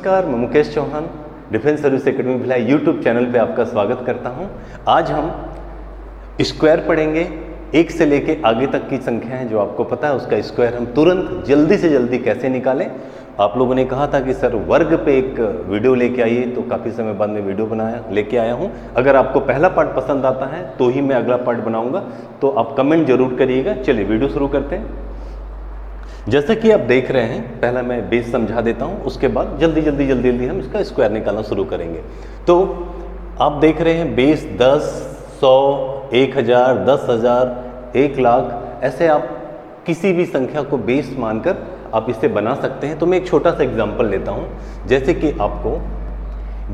नमस्कार, मैं Mukesh Chauhan defence service academy Bhilai YouTube channel पे आपका स्वागत करता हूं। आज हम स्क्वायर पढ़ेंगे। एक से लेके आगे तक की संख्या है जो आपको पता है उसका स्क्वायर हम तुरंत जल्दी से जल्दी कैसे निकालें। आप लोगों ने कहा था कि सर वर्ग पे एक वीडियो लेके आइए, तो काफ़ी समय बाद में वीडियो लेके आया हूँ। अगर आपको पहला पार्ट पसंद आता है तो ही मैं अगला पार्ट बनाऊँगा, तो आप कमेंट जरूर करिएगा। चलिए वीडियो शुरू करते हैं। जैसे कि आप देख रहे हैं, पहला मैं बेस समझा देता हूं, उसके बाद जल्दी हम इसका स्क्वायर निकालना शुरू करेंगे। तो आप देख रहे हैं बेस 10, 100, 1000, 10,000, 1 लाख, ऐसे आप किसी भी संख्या को बेस मानकर आप इसे बना सकते हैं। तो मैं एक छोटा सा एग्जांपल लेता हूं। जैसे कि आपको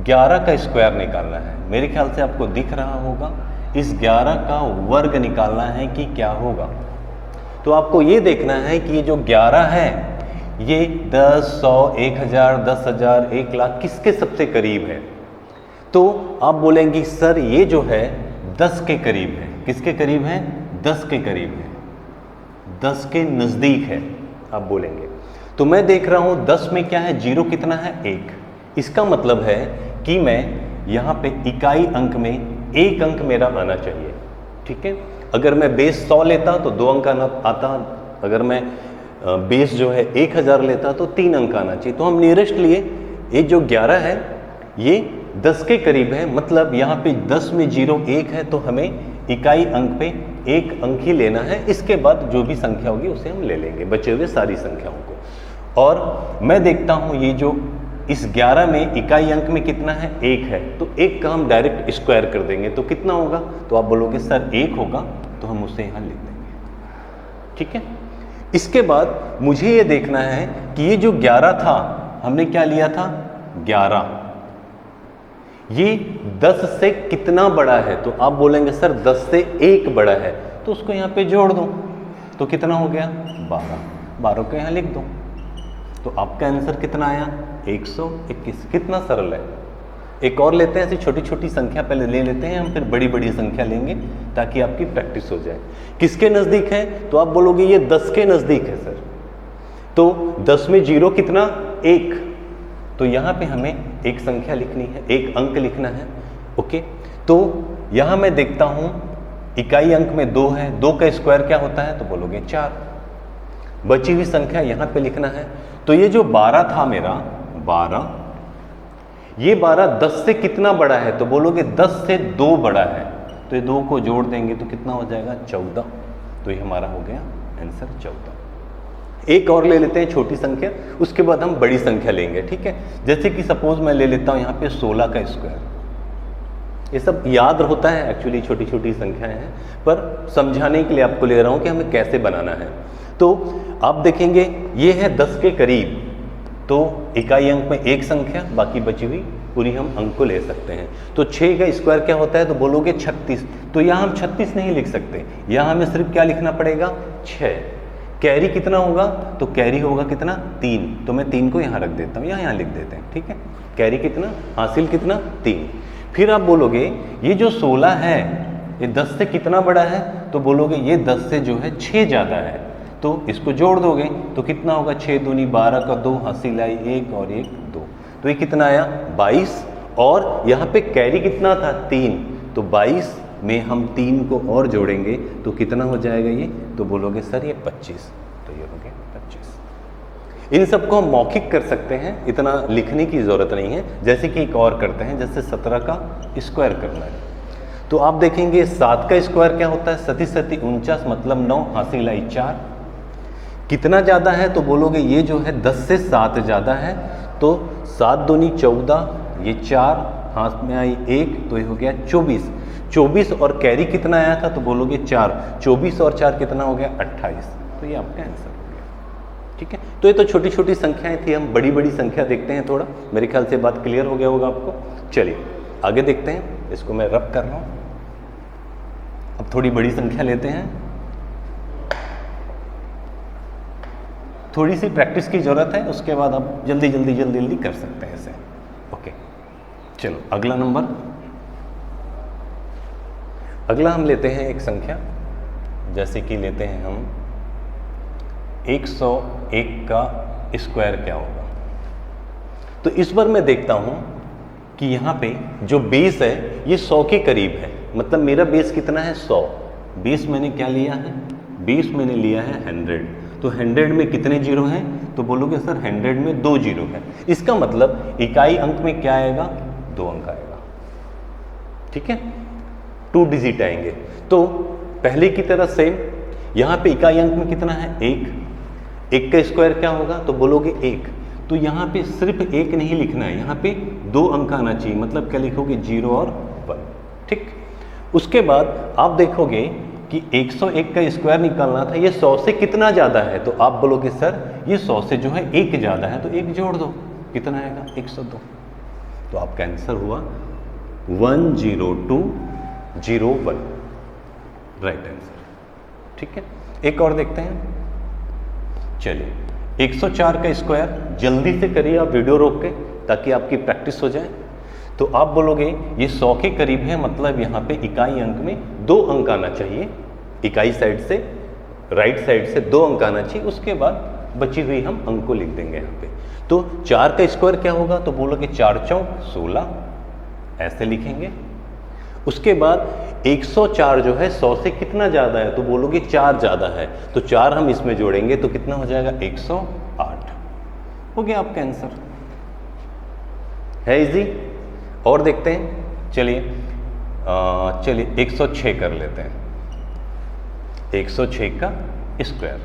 11 का स्क्वायर निकालना है, मेरे ख्याल से आपको दिख रहा होगा। इस 11 का वर्ग निकालना है कि क्या होगा। तो आपको ये देखना है कि ये जो 11 है ये 10, 100, 1000, 10,000, 1 लाख किसके सबसे करीब है। तो आप बोलेंगे सर ये जो है 10 के करीब है। किसके करीब है? 10 के करीब है, 10 के नज़दीक है आप बोलेंगे। तो मैं देख रहा हूँ 10 में क्या है, 0 कितना है, 1। इसका मतलब है कि मैं यहाँ पे इकाई अंक में 1 अंक मेरा आना चाहिए। ठीक है, अगर मैं बेस 100 लेता तो 2 अंक आना आता, अगर मैं बेस जो है 1000 लेता तो 3 अंक आना चाहिए। तो हम नियरेस्ट लिए, ये जो 11 है ये 10 के करीब है, मतलब यहाँ पे 10 में 0 1 है, तो हमें इकाई अंक पे 1 अंक ही लेना है। इसके बाद जो भी संख्या होगी उसे हम ले लेंगे, बचे हुए सारी संख्याओं को। और मैं देखता हूँ ये जो इस 11 में इकाई अंक में कितना है, 1 है, तो 1 का हम डायरेक्ट स्क्वायर कर देंगे। तो कितना होगा, तो आप बोलोगे सर 1 होगा, तो हम उसे यहाँ लिख देंगे। ठीक है, इसके बाद मुझे ये देखना है कि ये जो 11 था हमने क्या लिया था, 11, ये 10 से कितना बड़ा है। तो आप बोलेंगे सर 10 से 1 बड़ा है, तो उसको यहाँ पे जोड़ दो, तो कितना हो गया, 12। 12 को यहाँ लिख दो, तो आपका आंसर कितना आया, 121। कितना सरल है। एक और लेते हैं, ऐसी छोटी छोटी संख्या पहले ले लेते हैं हम, फिर बड़ी बड़ी संख्या लेंगे ताकि आपकी प्रैक्टिस हो जाए। किसके नज़दीक है, तो आप बोलोगे ये 10 के नज़दीक है सर। तो 10 में 0 कितना, 1, तो यहाँ पे हमें एक संख्या लिखनी है, एक अंक लिखना है। ओके, तो यहाँ मैं देखता हूँ इकाई अंक में 2 है, 2 का स्क्वायर क्या होता है, तो बोलोगे 4। बची हुई संख्या यहाँ पे लिखना है। तो ये जो 12 था मेरा, 12, ये 12 10 से कितना बड़ा है, तो बोलोगे 10 से 2 बड़ा है, तो ये 2 को जोड़ देंगे तो कितना हो जाएगा, 14। तो ये हमारा हो गया आंसर 14। एक और ले लेते हैं छोटी संख्या, उसके बाद हम बड़ी संख्या लेंगे। ठीक है, जैसे कि सपोज मैं ले लेता हूँ यहाँ पे 16 का स्क्वायर। ये सब याद होता है एक्चुअली, छोटी छोटी संख्याएं हैं, पर समझाने के लिए आपको ले रहा हूँ कि हमें कैसे बनाना है। तो आप देखेंगे ये है 10 के करीब, तो इकाई अंक में एक संख्या, बाकी बची हुई पूरी हम अंक को ले सकते हैं। तो 6 का स्क्वायर क्या होता है, तो बोलोगे 36। तो यहाँ हम 36 नहीं लिख सकते, यहाँ हमें सिर्फ क्या लिखना पड़ेगा, 6। कैरी कितना होगा, तो कैरी होगा कितना, 3। तो मैं 3 को यहाँ रख देता हूँ, यहाँ लिख देते हैं। ठीक है, कैरी कितना, हासिल कितना, 3। फिर आप बोलोगे ये जो 16 है ये 10 से कितना बड़ा है, तो बोलोगे ये 10 से जो है 6 ज़्यादा है, तो इसको जोड़ दोगे तो कितना होगा, 6 दूनी 12 का 2, हासिल आई 1 और 1 2, तो ये कितना आया, 22। और यहाँ पे कैरी कितना था, 3, तो 22 में हम 3 को और जोड़ेंगे तो कितना हो जाएगा ये, तो बोलोगे सर ये 25। तो ये हो गया 25। इन सबको हम मौखिक कर सकते हैं, इतना लिखने की ज़रूरत नहीं है। जैसे कि एक और करते हैं, जैसे 17 का स्क्वायर करना है, तो आप देखेंगे 7 का स्क्वायर क्या होता है, 7 7 49, मतलब 9, हासिल आई 4। कितना ज़्यादा है, तो बोलोगे ये जो है 10 से 7 ज़्यादा है, तो 7 दूनी 14, ये 4, हाथ में आई 1, तो ये हो गया 24। 24 और कैरी कितना आया था, तो बोलोगे 4। 24 और 4 कितना हो गया, 28। तो ये आपका आंसर हो गया। ठीक है, तो ये तो छोटी छोटी संख्याएं थी। हम बड़ी बड़ी संख्या देखते हैं थोड़ा, मेरे ख्याल से बात क्लियर हो गया होगा आपको। चलिए आगे देखते हैं, इसको मैं रब कर रहा हूँ। अब थोड़ी बड़ी संख्या लेते हैं, थोड़ी सी प्रैक्टिस की ज़रूरत है, उसके बाद आप जल्दी जल्दी कर सकते हैं इसे। ओके, चलो अगला नंबर, अगला हम लेते हैं एक संख्या, जैसे कि लेते हैं हम 101 का स्क्वायर क्या होगा। तो इस बार मैं देखता हूं कि यहाँ पे जो बेस है ये 100 के करीब है, मतलब मेरा बेस कितना है 100। बेस मैंने क्या लिया है, बेस मैंने लिया है 100। तो 100 में कितने जीरो हैं, तो बोलोगे सर 100 में 2 जीरो है। इसका मतलब इकाई अंक में क्या आएगा, 2 अंक आएगा। ठीक है, 2 डिजिट आएंगे। तो पहले की तरह सेम, यहाँ पे इकाई अंक में कितना है 1, 1 का स्क्वायर क्या होगा, तो बोलोगे 1। तो यहाँ पे सिर्फ 1 नहीं लिखना है, यहाँ पे 2 अंक आना चाहिए, मतलब क्या लिखोगे 0 और 1। ठीक, उसके बाद आप देखोगे कि 101 का स्क्वायर निकालना था, ये 100 से कितना ज़्यादा है, तो आप बोलोगे सर ये 100 से जो है 1 ज़्यादा है, तो 1 जोड़ दो, कितना आएगा 102। तो आपका आंसर हुआ 10201, राइट आंसर। ठीक है, एक और देखते हैं। चलिए 104 का स्क्वायर जल्दी से करिए आप वीडियो रोक के, ताकि आपकी प्रैक्टिस हो जाए। तो आप बोलोगे ये 100 के करीब है, मतलब यहाँ पे इकाई अंक में 2 अंक आना चाहिए, इकाई साइड से राइट साइड से 2 अंक आना चाहिए। उसके बाद बची हुई हम अंक को लिख देंगे यहाँ पे। तो 4 का स्क्वायर क्या होगा, तो बोलोगे 4 चौक 16, ऐसे लिखेंगे। उसके बाद 104 जो है 100 से कितना ज़्यादा है, तो बोलोगे 4 ज़्यादा है, तो 4 हम इसमें जोड़ेंगे तो कितना हो जाएगा 108। हो गया आपका आंसर, है इजी। और देखते हैं, चलिए 106 कर लेते हैं, 106 का स्क्वायर।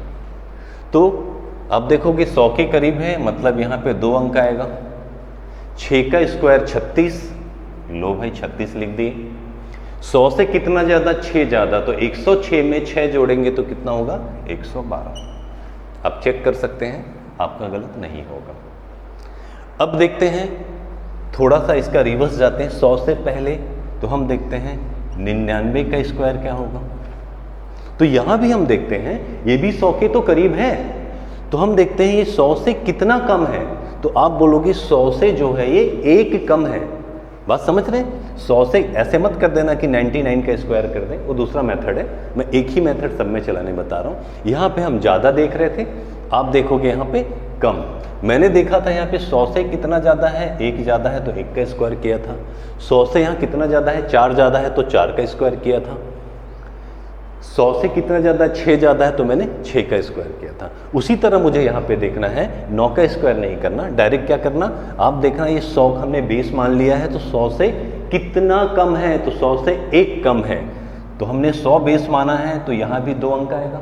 तो अब देखोगे 100 के करीब है, मतलब यहाँ पे 2 अंक आएगा। 6 का स्क्वायर 36, लो भाई 36 लिख दिए। 100 से कितना ज़्यादा, 6 ज़्यादा, तो 106 में 6 जोड़ेंगे तो कितना होगा 112। आप चेक कर सकते हैं, आपका गलत नहीं होगा। अब देखते हैं, थोड़ा सा इसका रिवर्स जाते हैं। 100 से पहले तो हम देखते हैं 99 का स्क्वायर क्या होगा। तो यहाँ भी हम देखते हैं, ये भी 100 के तो करीब है, तो हम देखते हैं ये 100 से कितना कम है। तो आप बोलोगे 100 से जो है ये 1 कम है। बात समझ रहे हैं, 100 से ऐसे मत कर देना कि 99 का स्क्वायर कर दें, वो दूसरा मेथड है। मैं एक ही मेथड सब में चलाने बता रहा हूँ। यहाँ पे हम ज़्यादा देख रहे थे, आप देखोगे यहाँ पे कम। मैंने देखा था यहाँ पे 100 से कितना ज़्यादा है, 1 ज़्यादा है, तो 1 का स्क्वायर किया था। 100 से यहाँ कितना ज़्यादा है, 4 ज़्यादा है, तो 4 का स्क्वायर किया था। 100 से कितना ज़्यादा है, 6 ज़्यादा है, तो मैंने 6 का स्क्वायर किया था। उसी तरह मुझे यहाँ पे देखना है, 9 का स्क्वायर नहीं करना, डायरेक्ट क्या करना, आप देखना ये 100 हमने बेस मान लिया है, तो 100 से कितना कम है, तो 100 से 1 कम है। तो हमने 100 बेस माना है, तो यहाँ भी 2 अंक आएगा।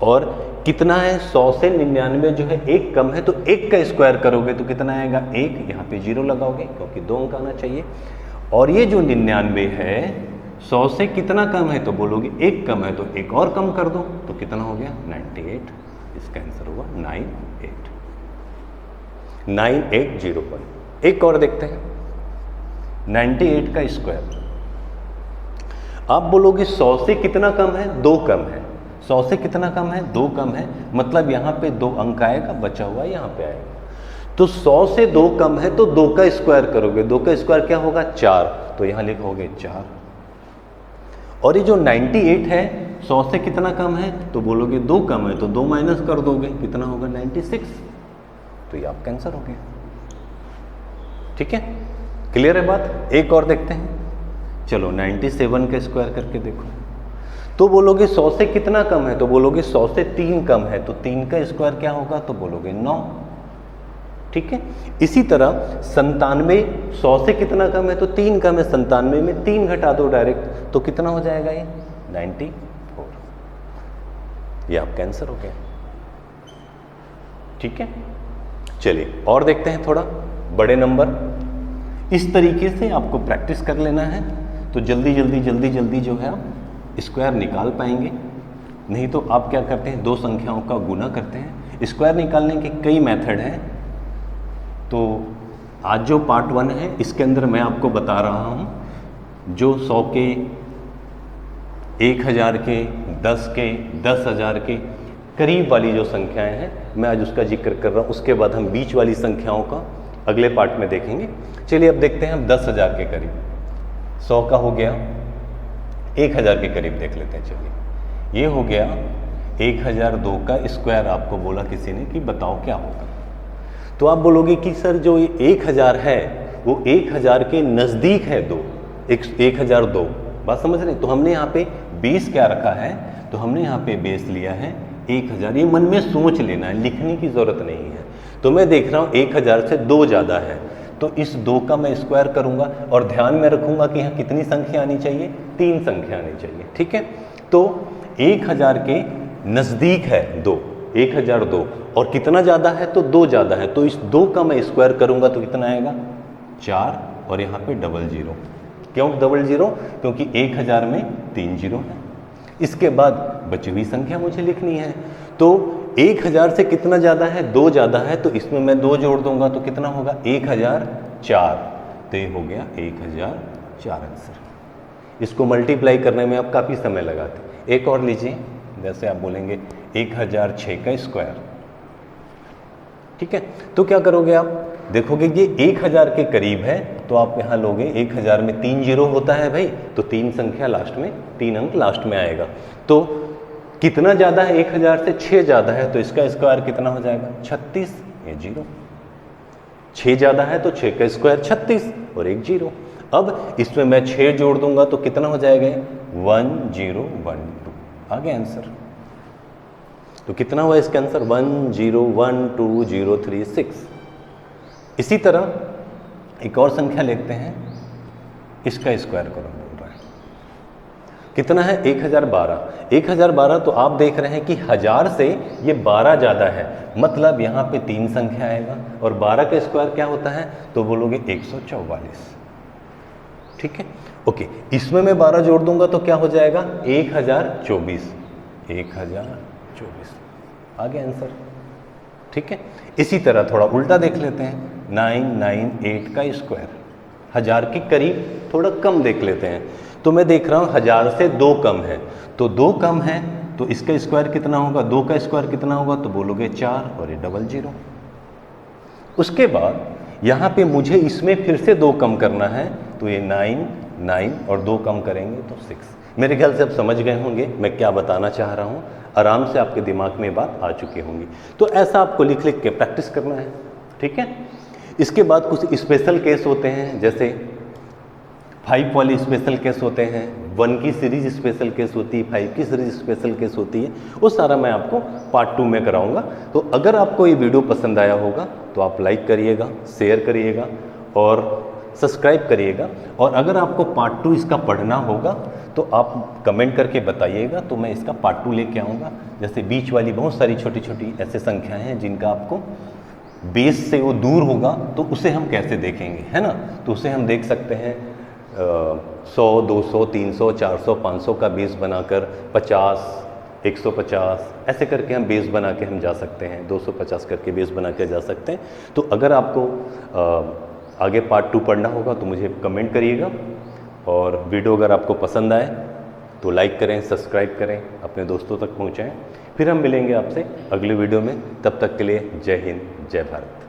और कितना है, 100 से 99 जो है 1 कम है, तो 1 का स्क्वायर करोगे तो कितना आएगा 1, यहाँ पे 0 लगाओगे क्योंकि 2 अंक आना चाहिए। और ये जो 99 है 100 से कितना कम है, तो बोलोगे 1 कम है, तो 1 और कम कर दो तो कितना हो गया 98। इसका आंसर हुआ 9801। एक और देखते हैं 98 का स्क्वायर। आप बोलोगे 100 से कितना कम है, 2 कम है। 100 से कितना कम है, 2 कम है, मतलब यहाँ पे 2 अंक आएगा, बचा हुआ यहाँ पे आएगा। तो 100 से 2 कम है, तो 2 का स्क्वायर करोगे, 2 का स्क्वायर क्या होगा 4, तो यहाँ लिखोगे 4। और ये जो 98 है 100 से कितना कम है, तो बोलोगे 2 कम है, तो 2 माइनस कर दोगे, कितना होगा 96। तो ये आपका आंसर हो गया। ठीक है, क्लियर है बात। एक और देखते हैं, चलो 97 का स्क्वायर करके देखो। तो बोलोगे 100 से कितना कम है, तो बोलोगे 100 से 3 कम है, तो 3 का स्क्वायर क्या होगा, तो बोलोगे 9। ठीक है, इसी तरह 97 100 से कितना कम है, तो 3 कम है, 97 में 3 घटा दो डायरेक्ट, तो कितना हो जाएगा ये 94। ये आपका आंसर हो गया। ठीक है, चलिए और देखते हैं थोड़ा बड़े नंबर। इस तरीके से आपको प्रैक्टिस कर लेना है, तो जल्दी जल्दी जो है आप स्क्वायर निकाल पाएंगे। नहीं तो आप क्या करते हैं, 2 संख्याओं का गुना करते हैं। स्क्वायर निकालने के कई मेथड हैं, तो आज जो पार्ट 1 है इसके अंदर मैं आपको बता रहा हूँ जो 100 के, 1000 के, 10 के, 10,000 के करीब वाली जो संख्याएं हैं, मैं आज उसका जिक्र कर रहा हूँ। उसके बाद हम बीच वाली संख्याओं का अगले पार्ट में देखेंगे। चलिए अब देखते हैं हम 10,000 के करीब। 100 का हो गया, 1000 के करीब देख लेते हैं। चलिए ये हो गया 1002 का स्क्वायर। आपको बोला किसी ने कि बताओ क्या होगा, तो आप बोलोगे कि सर जो ये 1000 है वो 1000 के नज़दीक है 2, 1002, बात समझ रहे हैं। तो हमने यहाँ पे बेस क्या रखा है, तो हमने यहाँ पे बेस लिया है 1000। ये मन में सोच लेना है, लिखने की ज़रूरत नहीं है। तो मैं देख रहा हूँ 1000 से 2 ज़्यादा है, तो इस 2 का मैं स्क्वायर करूँगा और ध्यान में रखूँगा कि यहाँ कितनी संख्या आनी चाहिए, 3 संख्या आनी चाहिए, ठीक है। तो 1000 के नज़दीक है 2, 1002, और कितना ज़्यादा है तो 2 ज़्यादा है, तो इस 2 का मैं स्क्वायर करूँगा तो कितना आएगा 4, और यहाँ पे 00। क्यों 00? क्योंकि 1000 में 3 जीरो है। इसके बाद बची हुई संख्या मुझे लिखनी है। तो 1000 से कितना ज़्यादा है, 2 ज़्यादा है, तो इसमें मैं 2 जोड़ दूंगा तो कितना होगा 1004। तो ये हो गया 1004 आंसर। इसको मल्टीप्लाई करने में आप काफ़ी समय लगाते। एक और लीजिए, जैसे आप बोलेंगे 1006 का स्क्वायर, ठीक है। तो क्या करोगे आप, देखोगे ये 1000 के करीब है, तो आप यहाँ लोगे 1000 में 3 जीरो होता है भाई, तो 3 संख्या लास्ट में, 3 अंक लास्ट में आएगा। तो कितना ज़्यादा है 1000 से, 6 ज़्यादा है, तो इसका स्क्वायर कितना हो जाएगा 36, ये जीरो। 6 ज़्यादा है तो 6 का स्क्वायर 36 और 1 जीरो। अब इसमें मैं 6 जोड़ दूंगा तो कितना हो जाएगा 1012, आ गया आंसर। तो कितना हुआ इसका आंसर 10120336। इसी तरह एक और संख्या लेते हैं, इसका स्क्वायर करो बोल रहा है, कितना है 1012। 1012 तो आप देख रहे हैं कि 1000 से ये 12 ज़्यादा है, मतलब यहाँ पे 3 संख्या आएगा, और 12 का स्क्वायर क्या होता है, तो बोलोगे 144, ठीक है। ओके, इसमें मैं 12 जोड़ दूंगा तो क्या हो जाएगा 1024, 1024 आ गया आंसर, ठीक है। इसी तरह थोड़ा उल्टा देख लेते हैं, 998 का स्क्वायर, 1000 के करीब थोड़ा कम देख लेते हैं। तो मैं देख रहा हूँ 1000 से 2 कम है, तो 2 कम है तो इसका स्क्वायर कितना होगा, 2 का स्क्वायर कितना होगा, तो बोलोगे 4 और ये 00। उसके बाद यहाँ पे मुझे इसमें फिर से 2 कम करना है, तो ये 9 9 और 2 कम करेंगे तो 6। मेरे ख्याल से आप समझ गए होंगे मैं क्या बताना चाह रहा हूँ, आराम से आपके दिमाग में बात आ चुकी होंगी। तो ऐसा आपको लिख लिख के प्रैक्टिस करना है, ठीक है। इसके बाद कुछ स्पेशल केस होते हैं, जैसे 5 वाले स्पेशल केस होते हैं, 1 की सीरीज स्पेशल केस होती है, 5 की सीरीज स्पेशल केस होती है, वो सारा मैं आपको पार्ट 2 में कराऊंगा। तो अगर आपको ये वीडियो पसंद आया होगा तो आप लाइक करिएगा, शेयर करिएगा और सब्सक्राइब करिएगा। और अगर आपको पार्ट 2 इसका पढ़ना होगा तो आप कमेंट करके बताइएगा, तो मैं इसका पार्ट 2 लेके आऊँगा। जैसे बीच वाली बहुत सारी छोटी छोटी ऐसे संख्याएँ हैं जिनका आपको बेस से वो दूर होगा, तो उसे हम कैसे देखेंगे, है ना। तो उसे हम देख सकते हैं 100, 200, 300, 400, 500 का बेस बनाकर 50, 150 ऐसे करके हम बेस बना के हम जा सकते हैं, 250 करके बेस बना के जा सकते हैं। तो अगर आपको आगे पार्ट 2 पढ़ना होगा तो मुझे कमेंट करिएगा, और वीडियो अगर आपको पसंद आए तो लाइक करें, सब्सक्राइब करें, अपने दोस्तों तक पहुंचाएं। फिर हम मिलेंगे आपसे अगले वीडियो में, तब तक के लिए जय हिंद, जय भारत।